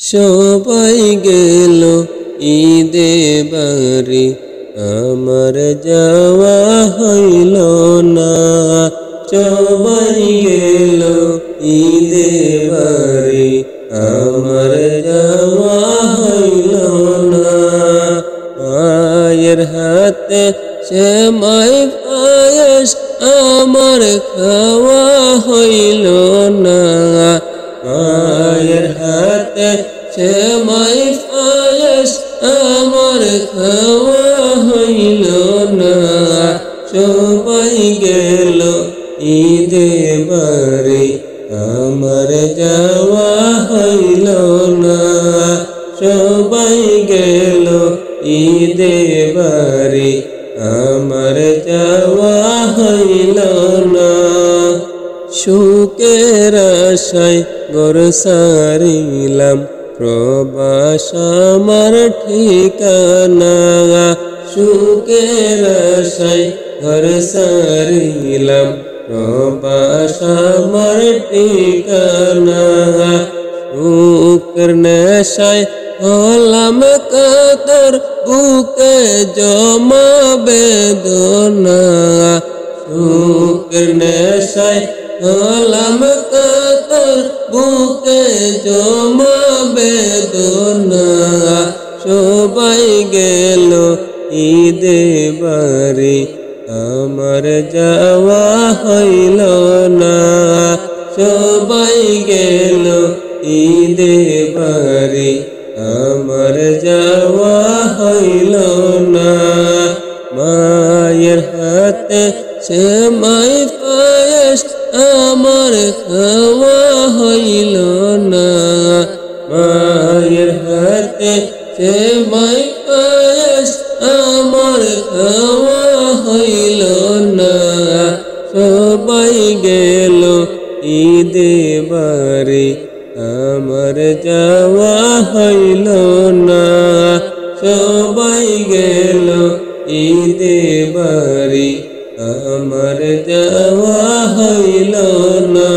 সবাই গেল ঈদে বাড়ি, আমার যাওয়া হইল না। সবাই গেল ঈদে বাড়ি, আমার যাওয়া হইল না। মায়ের হাতে সেমাই পায়েস আমার খাওয়া হইল না। মায়ের হাতে সেমাই পায়েস আমার খাওয়া হইল না। সবাই গেল ঈদে বাড়ি, আমার যাওয়া হইল না। সবাই গেল ঈদে বাড়ি, আমার যাওয়া হইল না। সুখের আশায় ঘর সারিলাম, প্রবাস আমার ঠিকানা। সুখের আশায় ঘর সারিলাম, প্রবাস আমার ঠিকানা। সুখের নেশায় হলাম কাতর, বুকে জমা বেদনা। সুখের নেশায় হলাম কাতর, বুকে জমা বেদনা। সবাই গেল ঈদে বাড়ি, আমার যাওয়া হইল না। সবাই গেল ঈদে বাড়ি, আমার যাওয়া হইল না। মায়ের হাতে সেমাই পায়েস আমার খাওয়া হইল না। মায়ের হাতে সেমাই পায়েস আমার খাওয়া হইল না। সবাই গেল ঈদে বাড়ি, আমার যাওয়া হইল না। সবাই গেল ঈদে বাড়ি, আমার যাওয়া হইল না।